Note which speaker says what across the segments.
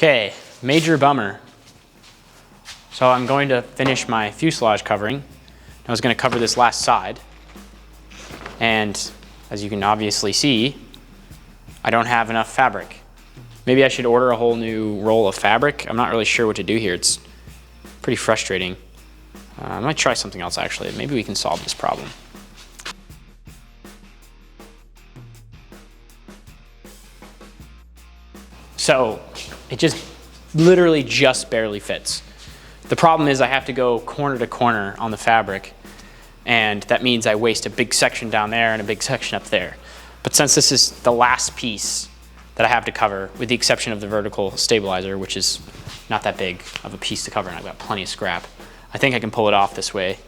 Speaker 1: Okay, major bummer. So I'm going to finish my fuselage covering. I was going to cover this last side. And as you can obviously see, I don't have enough fabric. Maybe I should order a whole new roll of fabric. I'm not really sure what to do here. It's pretty frustrating. I might try something else actually. Maybe we can solve this problem. So it just literally just barely fits. The problem is I have to go corner to corner on the fabric, and that means I waste a big section down there and a big section up there. But since this is the last piece that I have to cover, with the exception of the vertical stabilizer, which is not that big of a piece to cover, and I've got plenty of scrap, I think I can pull it off this way.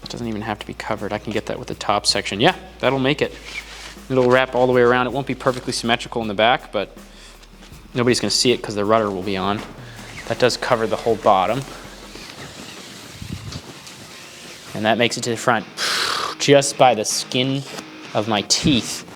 Speaker 1: It doesn't even have to be covered. I can get that with the top section. Yeah, that'll make it. It'll wrap all the way around. It won't be perfectly symmetrical in the back, but nobody's going to see it because the rudder will be on. That does cover the whole bottom. And that makes it to the front just by the skin of my teeth.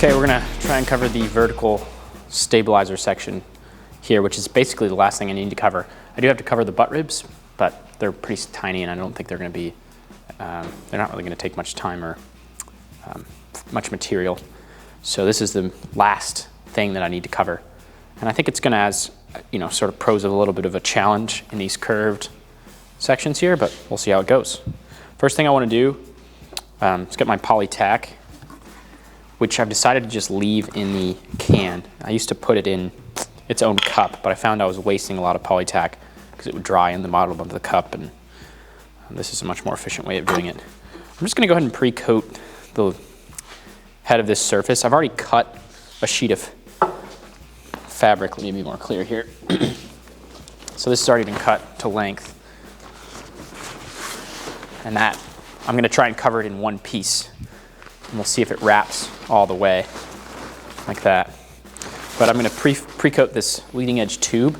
Speaker 1: Okay, we're gonna try and cover the vertical stabilizer section here, which is basically the last thing I need to cover. I do have to cover the butt ribs, but they're pretty tiny and I don't think they're gonna be, they're not really gonna take much time or much material. So this is the last thing that I need to cover. And I think it's gonna, as you know, sort of pose a little bit of a challenge in these curved sections here, but we'll see how it goes. First thing I wanna do is get my poly tack, which I've decided to just leave in the can. I used to put it in its own cup, but I found I was wasting a lot of poly tack because it would dry in the bottom of the cup, and this is a much more efficient way of doing it. I'm just gonna go ahead and pre-coat the head of this surface. I've already cut a sheet of fabric. Let me be more clear here. So this has already been cut to length. And that, I'm gonna try and cover it in one piece. And we'll see if it wraps all the way, like that. But I'm gonna pre-coat this leading edge tube.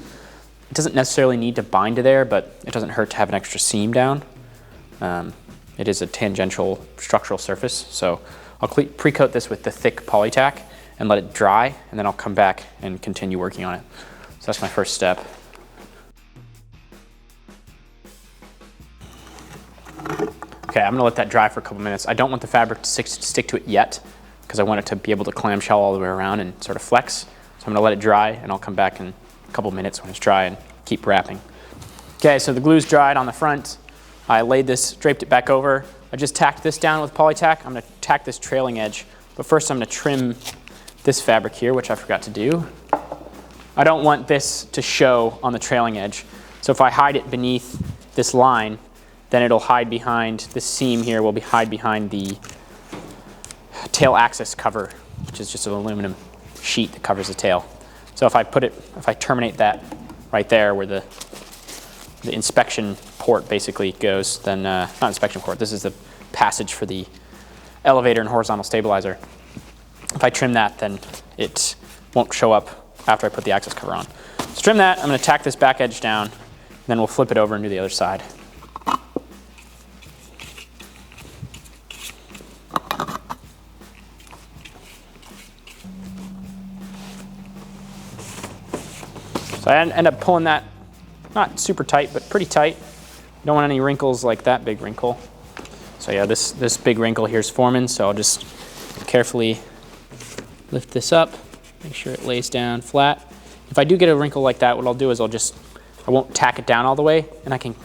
Speaker 1: It doesn't necessarily need to bind to there, but it doesn't hurt to have an extra seam down. It is a tangential structural surface, so I'll pre-coat this with the thick poly tack and let it dry, and then I'll come back and continue working on it. So that's my first step. Okay, I'm gonna let that dry for a couple minutes. I don't want the fabric to stick to it yet, because I want it to be able to clamshell all the way around and sort of flex. So I'm gonna let it dry, and I'll come back in a couple minutes when it's dry and keep wrapping. Okay, so the glue's dried on the front. I laid this, draped it back over. I just tacked this down with poly tack. I'm gonna tack this trailing edge, but first I'm gonna trim this fabric here, which I forgot to do. I don't want this to show on the trailing edge. So if I hide it beneath this line, then it'll hide behind, this seam here will hide behind the tail axis cover, which is just an aluminum sheet that covers the tail. So if I terminate that right there where the inspection port basically goes, then, not inspection port, this is the passage for the elevator and horizontal stabilizer. If I trim that, then it won't show up after I put the axis cover on. So trim that, I'm gonna tack this back edge down, and then we'll flip it over and do the other side. So I end up pulling that, not super tight, but pretty tight. You don't want any wrinkles like that big wrinkle. So yeah, this big wrinkle here is forming, so I'll just carefully lift this up, make sure it lays down flat. If I do get a wrinkle like that, what I'll do is I won't tack it down all the way, and I can,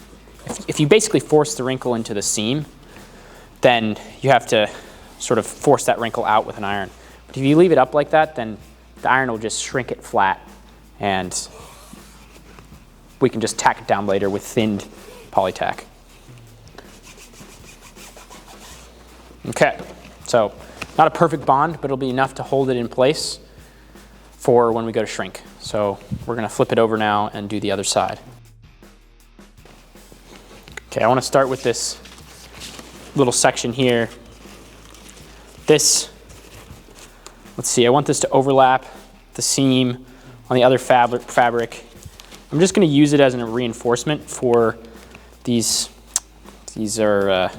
Speaker 1: if you basically force the wrinkle into the seam, then you have to sort of force that wrinkle out with an iron. But if you leave it up like that, then the iron will just shrink it flat, and we can just tack it down later with thinned polytack. Okay, so not a perfect bond, but it'll be enough to hold it in place for when we go to shrink. So we're gonna flip it over now and do the other side. Okay, I wanna start with this little section here. Let's see, I want this to overlap the seam on the other fabric. I'm just gonna use it as a reinforcement for these are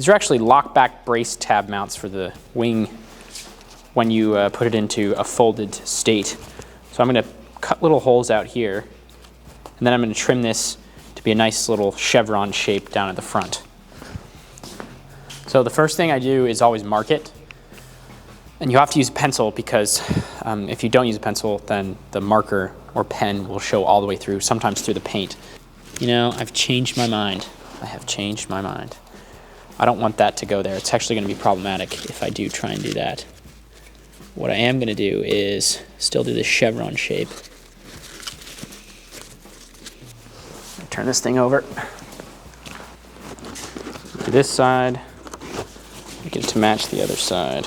Speaker 1: actually lock-back brace tab mounts for the wing when you put it into a folded state. So I'm going to cut little holes out here, and then I'm going to trim this to be a nice little chevron shape down at the front. So the first thing I do is always mark it. And you have to use a pencil because if you don't use a pencil, then the marker or pen will show all the way through, sometimes through the paint. You know, I've changed my mind. I have changed my mind. I don't want that to go there. It's actually going to be problematic if I do try and do that. What I am going to do is still do this chevron shape. Turn this thing over. Do this side. Get it to match the other side.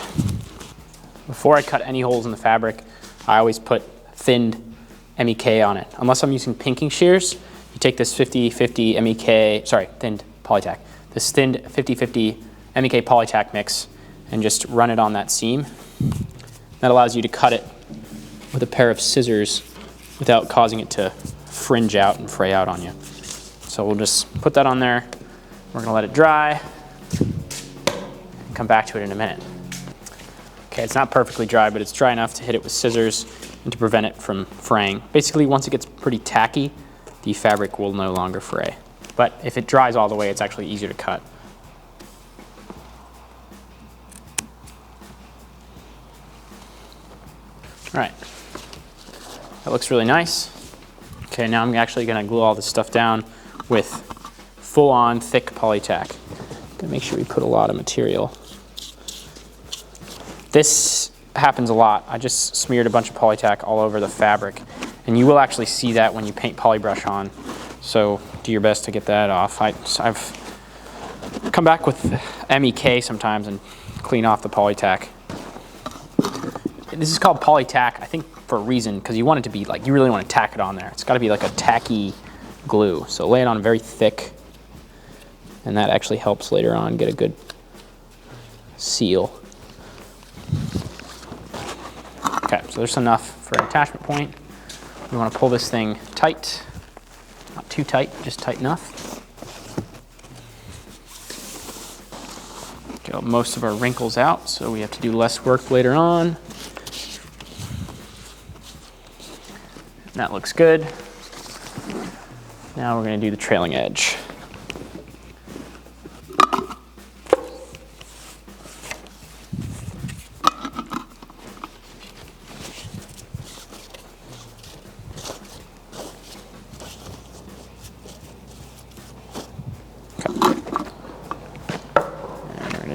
Speaker 1: Before I cut any holes in the fabric, I always put thinned MEK on it. Unless I'm using pinking shears, you take this 50-50 MEK, sorry, thinned polytack. This thinned 50-50 MEK polytack mix and just run it on that seam. That allows you to cut it with a pair of scissors without causing it to fringe out and fray out on you. So we'll just put that on there. We're gonna let it dry. Come back to it in a minute. Okay, it's not perfectly dry, but it's dry enough to hit it with scissors and to prevent it from fraying. Basically, once it gets pretty tacky, the fabric will no longer fray. But if it dries all the way, it's actually easier to cut. All right, that looks really nice. Okay, now I'm actually gonna glue all this stuff down with full-on thick polytack. Gotta make sure we put a lot of material. This happens a lot. I just smeared a bunch of polytack all over the fabric, and you will actually see that when you paint polybrush on. So do your best to get that off. I've come back with MEK sometimes and clean off the polytack. This is called polytack, I think, for a reason, because you want it to be like, you really want to tack it on there. It's got to be like a tacky glue. So lay it on very thick, and that actually helps later on get a good seal. Okay, so there's enough for an attachment point. We want to pull this thing tight. Not too tight, just tight enough. Get most of our wrinkles out, so we have to do less work later on. That looks good. Now we're going to do the trailing edge.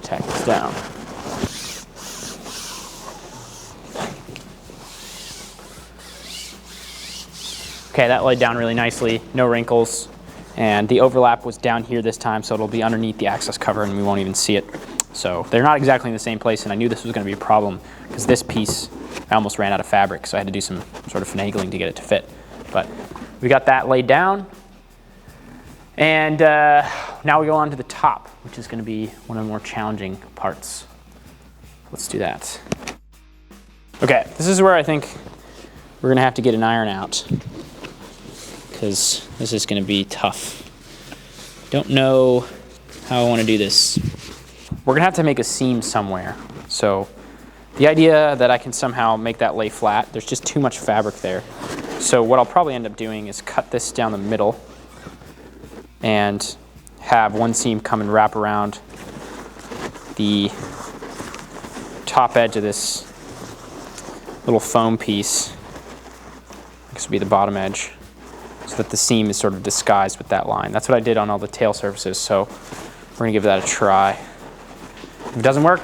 Speaker 1: Tack this down. Okay, that laid down really nicely, no wrinkles, and the overlap was down here this time, so it'll be underneath the access cover and we won't even see it. So they're not exactly in the same place, and I knew this was going to be a problem because this piece, I almost ran out of fabric, so I had to do some sort of finagling to get it to fit. But we got that laid down, and now we go on to the top, which is going to be one of the more challenging parts. Let's do that. Okay, this is where I think we're going to have to get an iron out, because this is going to be tough. Don't know how I want to do this. We're going to have to make a seam somewhere. So the idea that I can somehow make that lay flat, there's just too much fabric there. So what I'll probably end up doing is cut this down the middle and have one seam come and wrap around the top edge of this little foam piece. This would be the bottom edge, so that the seam is sort of disguised with that line. That's what I did on all the tail surfaces, so we're gonna give that a try. If it doesn't work,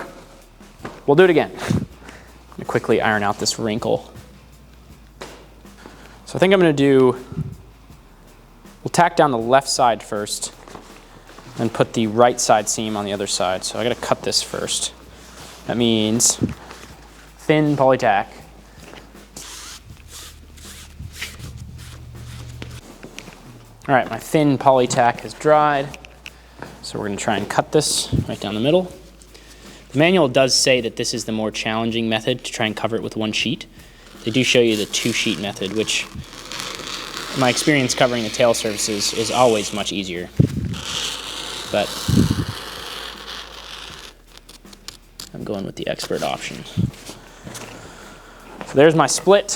Speaker 1: we'll do it again. I'm gonna quickly iron out this wrinkle. So I think I'm gonna we'll tack down the left side first, and put the right side seam on the other side. So I gotta cut this first. That means thin poly tack. All right, my thin poly tack has dried. So we're gonna try and cut this right down the middle. The manual does say that this is the more challenging method to try and cover it with one sheet. They do show you the 2-sheet method, which in my experience covering the tail surfaces is always much easier. But I'm going with the expert option. So there's my split.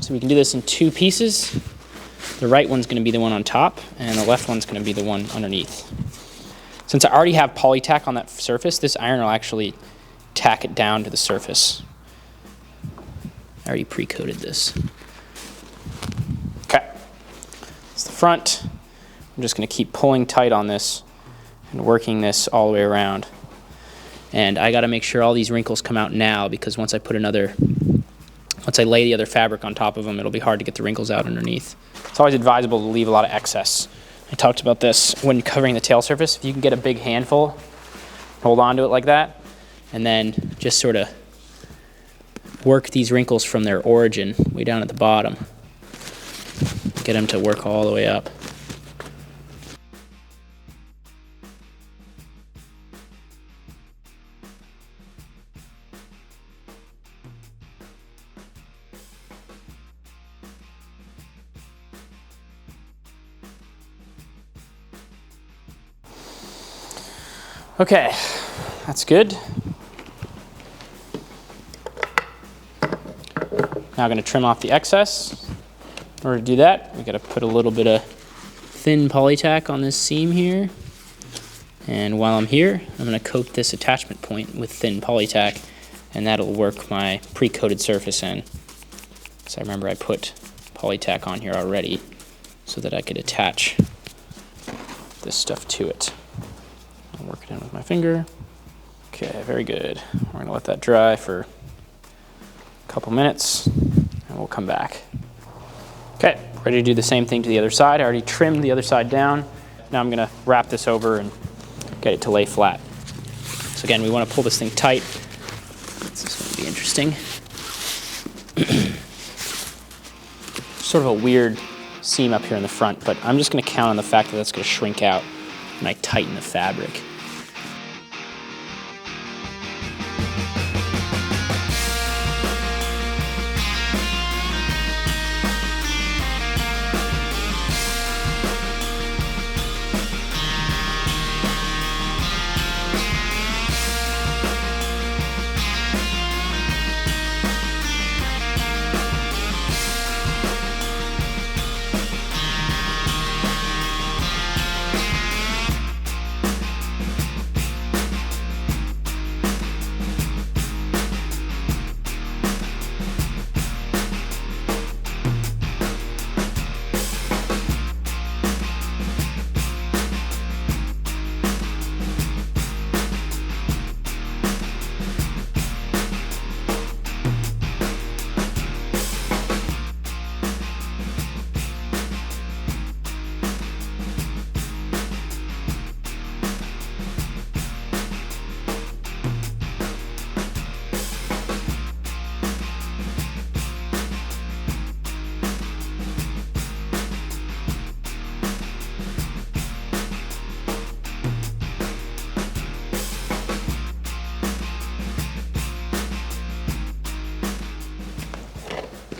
Speaker 1: So we can do this in 2 pieces. The right one's going to be the one on top, and the left one's going to be the one underneath. Since I already have poly tack on that surface, this iron will actually tack it down to the surface. I already pre-coated this. Okay, it's the front. I'm just going to keep pulling tight on this and working this all the way around. And I got to make sure all these wrinkles come out now, because once I lay the other fabric on top of them, it'll be hard to get the wrinkles out underneath. It's always advisable to leave a lot of excess. I talked about this when covering the tail surface. If you can get a big handful, hold on to it like that, and then just sort of work these wrinkles from their origin way down at the bottom. Get them to work all the way up. Okay, that's good. Now I'm going to trim off the excess. In order to do that, we got to put a little bit of thin poly tack on this seam here. And while I'm here, I'm going to coat this attachment point with thin poly tack, and that'll work my pre-coated surface in. So I remember I put poly tack on here already so that I could attach this stuff to it. I'll work it in with my finger. Okay, very good. We're going to let that dry for a couple minutes, and we'll come back. Okay, ready to do the same thing to the other side. I already trimmed the other side down. Now I'm going to wrap this over and get it to lay flat. So again, we want to pull this thing tight. This is going to be interesting. Sort of a weird seam up here in the front, but I'm just going to count on the fact that that's going to shrink out when I tighten the fabric.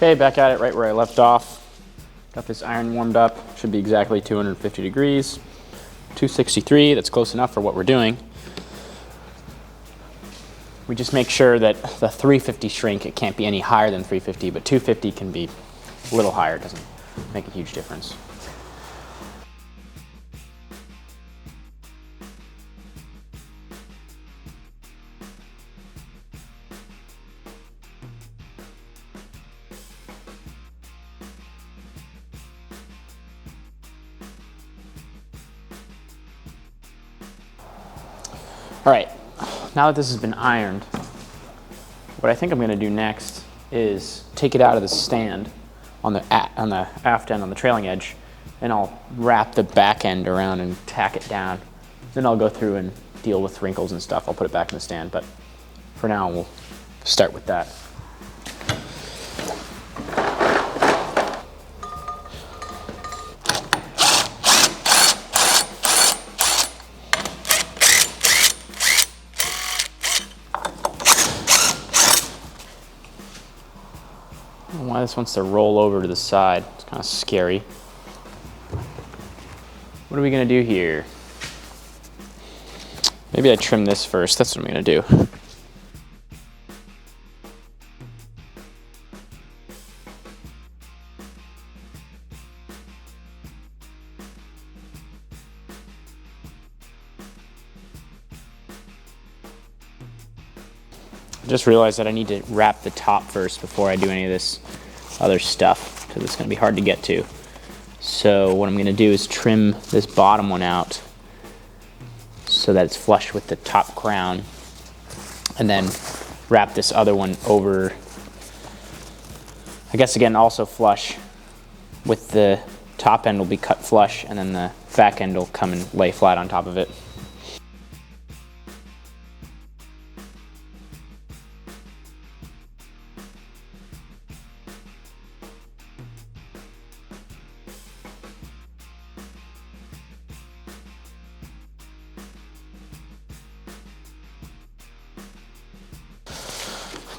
Speaker 1: Okay, back at it right where I left off. Got this iron warmed up. Should be exactly 250 degrees. 263, that's close enough for what we're doing. We just make sure that the 350 shrink, it can't be any higher than 350, but 250 can be a little higher, it doesn't make a huge difference. All right, now that this has been ironed, what I think I'm going to do next is take it out of the stand on the aft end, on the trailing edge, and I'll wrap the back end around and tack it down. Then I'll go through and deal with wrinkles and stuff. I'll put it back in the stand, but for now we'll start with that. Why this wants to roll over to the side. It's kind of scary. What are we going to do here? Maybe I trim this first. That's what I'm going to do. I just realized that I need to wrap the top first before I do any of this other stuff, because it's going to be hard to get to. So what I'm going to do is trim this bottom one out so that it's flush with the top crown, and then wrap this other one over, I guess again also flush with the top end will be cut flush, and then the back end will come and lay flat on top of it.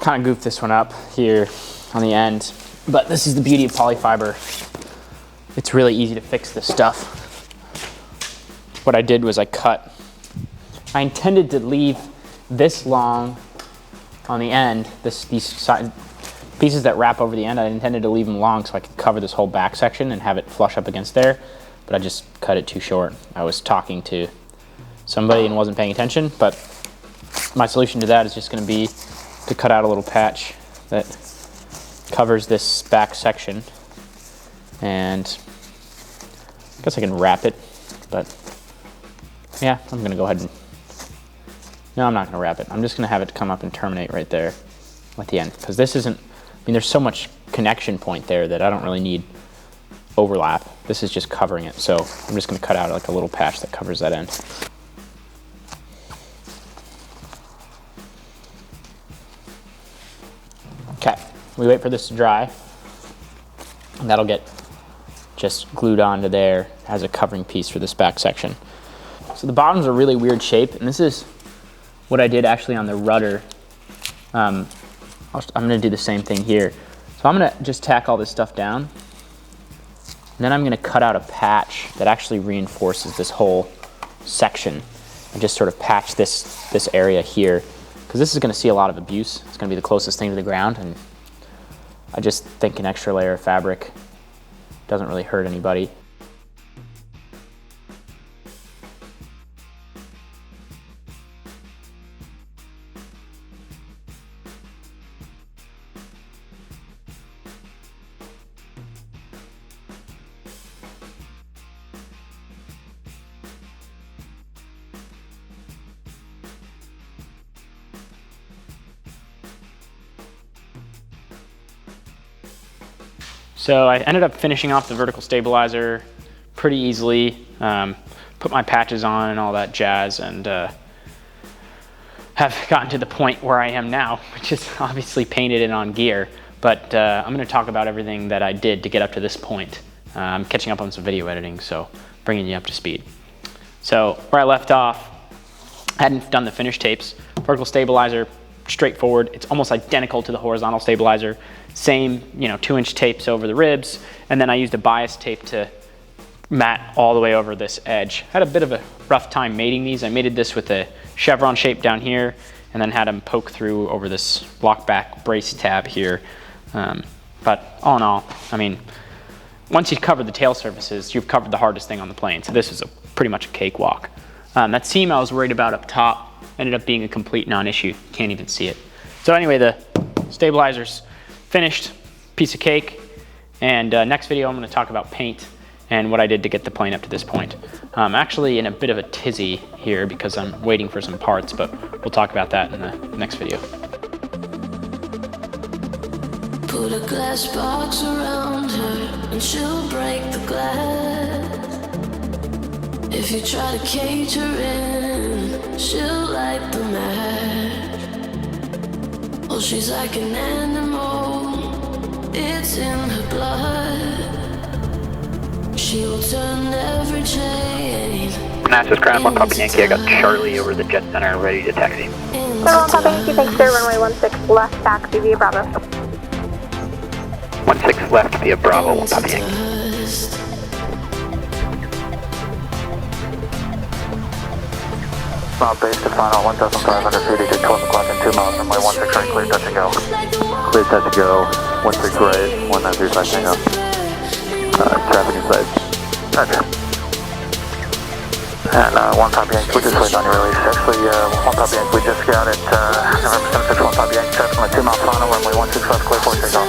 Speaker 1: Kind of goofed this one up here on the end, but this is the beauty of polyfiber. It's really easy to fix this stuff. What I did was I intended to leave this long on the end, these side pieces that wrap over the end, I intended to leave them long so I could cover this whole back section and have it flush up against there, but I just cut it too short. I was talking to somebody and wasn't paying attention, but my solution to that is just going to be to cut out a little patch that covers this back section, and I guess I can wrap it, but yeah, I'm gonna go ahead and, no, I'm not gonna wrap it. I'm just gonna have it come up and terminate right there at the end, because this isn't, I mean, there's so much connection point there that I don't really need overlap. This is just covering it, so I'm just gonna cut out like a little patch that covers that end. Okay, we wait for this to dry, and that'll get just glued onto there as a covering piece for this back section. So the bottom's a really weird shape, and this is what I did actually on the rudder. I'm gonna do the same thing here. So I'm gonna just tack all this stuff down, and then I'm gonna cut out a patch that actually reinforces this whole section, and just sort of patch this area here, because this is going to see a lot of abuse. It's going to be the closest thing to the ground, and I just think an extra layer of fabric doesn't really hurt anybody. So I ended up finishing off the vertical stabilizer pretty easily, put my patches on and all that jazz, and have gotten to the point where I am now, which is obviously painted and on gear. But I'm going to talk about everything that I did to get up to this point. I'm catching up on some video editing, so bringing you up to speed. So where I left off, I hadn't done the finish tapes. Vertical stabilizer, straightforward. It's almost identical to the horizontal stabilizer. Same, 2-inch tapes over the ribs, and then I used a bias tape to mat all the way over this edge. Had a bit of a rough time mating these. I mated this with a chevron shape down here, and then had them poke through over this lock back brace tab here. But all in all, I mean, once you've covered the tail surfaces, you've covered the hardest thing on the plane. So this is pretty much a cakewalk. That seam I was worried about up top ended up being a complete non-issue. Can't even see it. So anyway, the stabilizer's finished, piece of cake. And next video, I'm going to talk about paint and what I did to get the plane up to this point. I'm actually in a bit of a tizzy here because I'm waiting for some parts, but we'll talk about that in the next video.
Speaker 2: Put a glass box around her and she'll break the glass. If you try to cage her in, she'll light the match. Oh, she's like an animal, it's in her blood. She will turn every chain.
Speaker 3: NASA's Crown 1 Papa Yankee, I got Charlie over the Jet Center ready to taxi.
Speaker 4: 1 Papa Yankee, thanks sir, runway 16 left, taxi via Bravo.
Speaker 3: 16 left via Bravo, 1 Papa Yankee.
Speaker 5: Mount base to final 1,500 feet, to 12 o'clock and 2 miles, runway 16 right, clear touch and go. Clear touch and go, 16 right, 1935 tango. Traffic in sight. Roger. And 1 Papa Yankee, we're just waiting on your release. Actually, 1 Papa Yankee, we just got it, November 76, 1 Papa Yankee, traffic on 2 mile final, runway 16 left, clear for takeoff.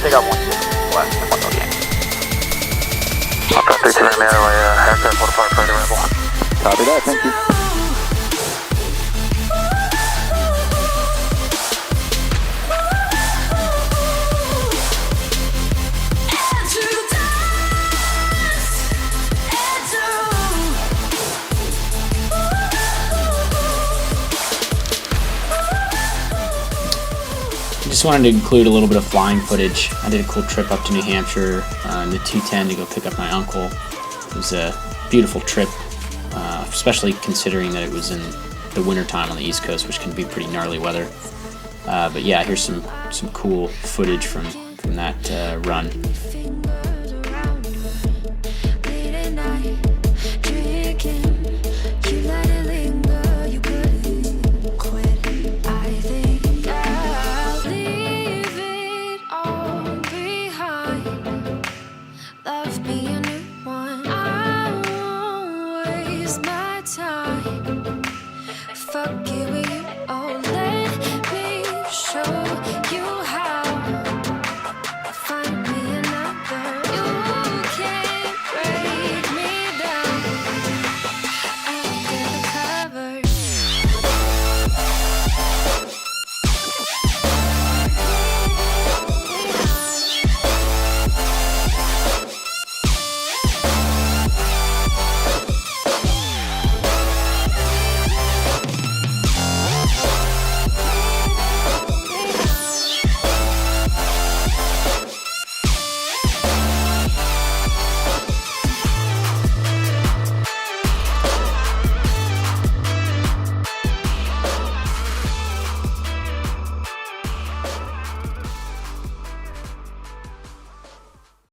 Speaker 3: Take out 16 left, 1 Papa Yankee.
Speaker 5: I'll cut 3 to the runway, aircraft modifier flight available. Copy that, thank you.
Speaker 1: Just wanted to include a little bit of flying footage. I did a cool trip up to New Hampshire in the 210 to go pick up my uncle. It was a beautiful trip, especially considering that it was in the wintertime on the East Coast, which can be pretty gnarly weather. But yeah, here's some cool footage from that run.
Speaker 2: Left me